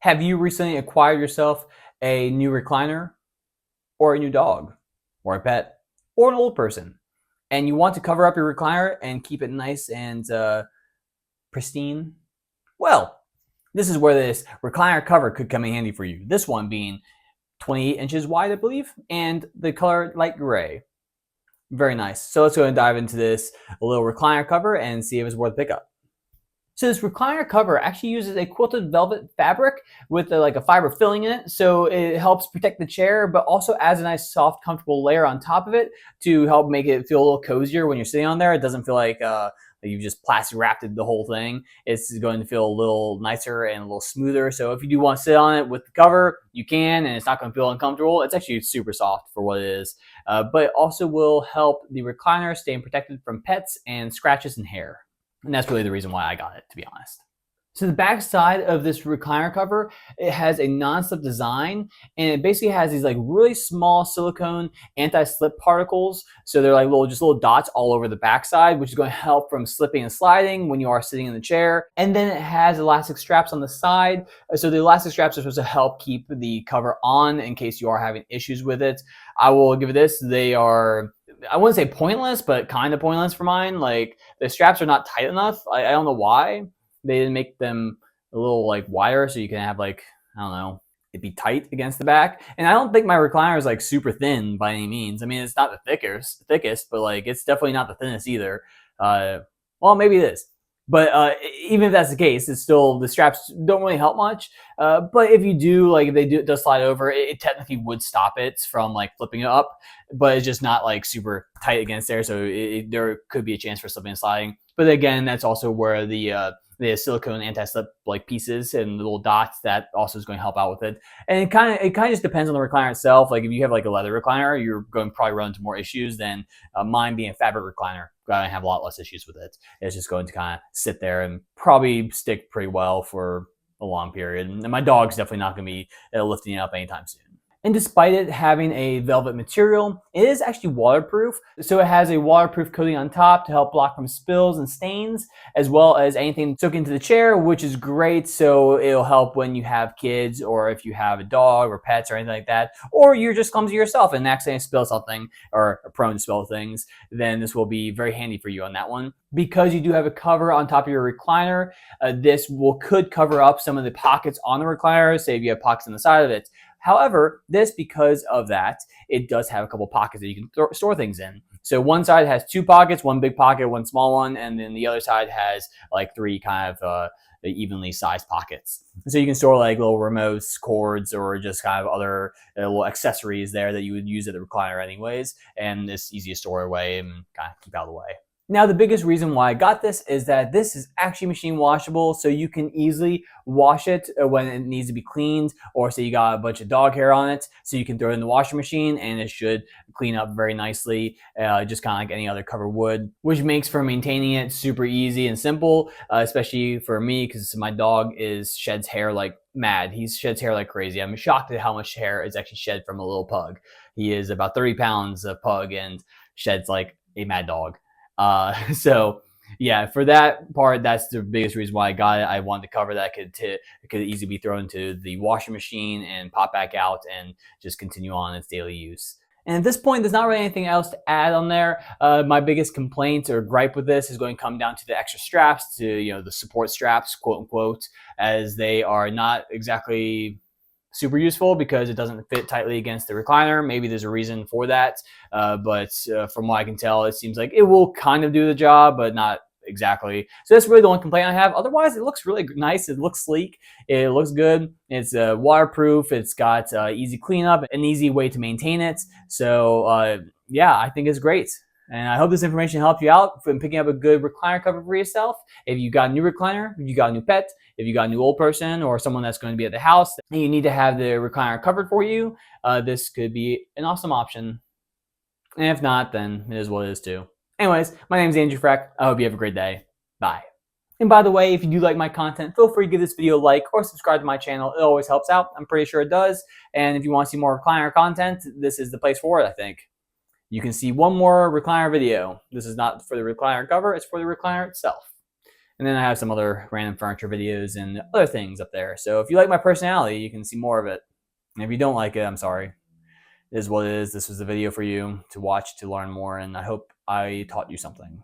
Have you recently acquired yourself a new recliner or a new dog or a pet or an old person and you want to cover up your recliner and keep it nice and pristine? Well, this is where this recliner cover could come in handy for you. This one being 28 inches wide, I believe, and the color light gray. Very nice. So let's go and dive into this little recliner cover and see if it's worth a pickup. So this recliner cover actually uses a quilted velvet fabric with like a fiber filling in it. So it helps protect the chair, but also adds a nice, soft, comfortable layer on top of it to help make it feel a little cozier when you're sitting on there. It doesn't feel like you've just plastic wrapped the whole thing. It's going to feel a little nicer and a little smoother. So if you do want to sit on it with the cover, you can, and it's not going to feel uncomfortable. It's actually super soft for what it is, but it also will help the recliner stay protected from pets and scratches and hair. And that's really the reason why I got it, to be honest. So the back side of this recliner cover, it has a non-slip design, and it basically has these like really small silicone anti-slip particles. So they're like just little dots all over the back side, which is going to help from slipping and sliding when you are sitting in the chair. And then it has elastic straps on the side. So the elastic straps are supposed to help keep the cover on in case you are having issues with it. I will give it this. They are, I wouldn't say pointless, but kind of pointless for mine. Like the straps are not tight enough. I don't know why. They didn't make them a little like wider so you can have like, I don't know, it'd be tight against the back. And I don't think my recliner is like super thin by any means. I mean, it's not the thickest, but like it's definitely not the thinnest either. Well, maybe it is. But even if that's the case, it's still, the straps don't really help much. But if you do, like if it does slide over, it technically would stop it from like flipping it up, but it's just not like super tight against there. So there could be a chance for slipping and sliding. But again, that's also where the silicone anti-slip like pieces and little dots, that also is going to help out with it. And it kind of just depends on the recliner itself. Like if you have like a leather recliner, you're going to probably run into more issues than mine being a fabric recliner. I have a lot less issues with it. It's just going to kind of sit there and probably stick pretty well for a long period. And my dog's definitely not going to be lifting it up anytime soon. And despite it having a velvet material, it is actually waterproof. So it has a waterproof coating on top to help block from spills and stains, as well as anything soak into the chair, which is great. So it'll help when you have kids, or if you have a dog or pets or anything like that, or you're just clumsy yourself and accidentally spill something or are prone to spill things, then this will be very handy for you on that one. Because you do have a cover on top of your recliner, this could cover up some of the pockets on the recliner, say if you have pockets on the side of it. However, because of that, it does have a couple pockets that you can store things in. So one side has two pockets, one big pocket, one small one, and then the other side has like three kind of evenly sized pockets. So you can store like little remotes, cords, or just kind of other little accessories there that you would use at the recliner anyways. And it's easy to store away and kind of keep out of the way. Now, the biggest reason why I got this is that this is actually machine washable, so you can easily wash it when it needs to be cleaned, or say you got a bunch of dog hair on it, so you can throw it in the washing machine and it should clean up very nicely, just kind of like any other cover would, which makes for maintaining it super easy and simple, especially for me because my dog sheds hair like mad. He sheds hair like crazy. I'm shocked at how much hair is actually shed from a little pug. He is about 30 pounds of pug and sheds like a mad dog. So yeah, for that part, that's the biggest reason why I got it. I wanted to cover that. It could easily be thrown into the washing machine and pop back out and just continue on its daily use. And at this point, there's not really anything else to add on there. My biggest complaint or gripe with this is going to come down to the extra straps, to the support straps, quote unquote, as they are not exactly super useful because it doesn't fit tightly against the recliner. Maybe there's a reason for that, but from what I can tell, it seems like it will kind of do the job, but not exactly. So that's really the only complaint I have. Otherwise, it looks really nice. It looks sleek. It looks good. It's waterproof. It's got easy cleanup, an easy way to maintain it. So yeah, I think it's great. And I hope this information helped you out from picking up a good recliner cover for yourself. If you got a new recliner, if you got a new pet, if you got a new old person or someone that's going to be at the house and you need to have the recliner covered for you, this could be an awesome option. And if not, then it is what it is too. Anyways, my name is Andrew Frech. I hope you have a great day. Bye. And by the way, if you do like my content, feel free to give this video a like or subscribe to my channel. It always helps out. I'm pretty sure it does. And if you want to see more recliner content, this is the place for it, I think. You can see one more recliner video. This is not for the recliner cover, it's for the recliner itself. And then I have some other random furniture videos and other things up there. So if you like my personality, you can see more of it. And if you don't like it, I'm sorry. It is what it is. This was a video for you to watch to learn more, and I hope I taught you something.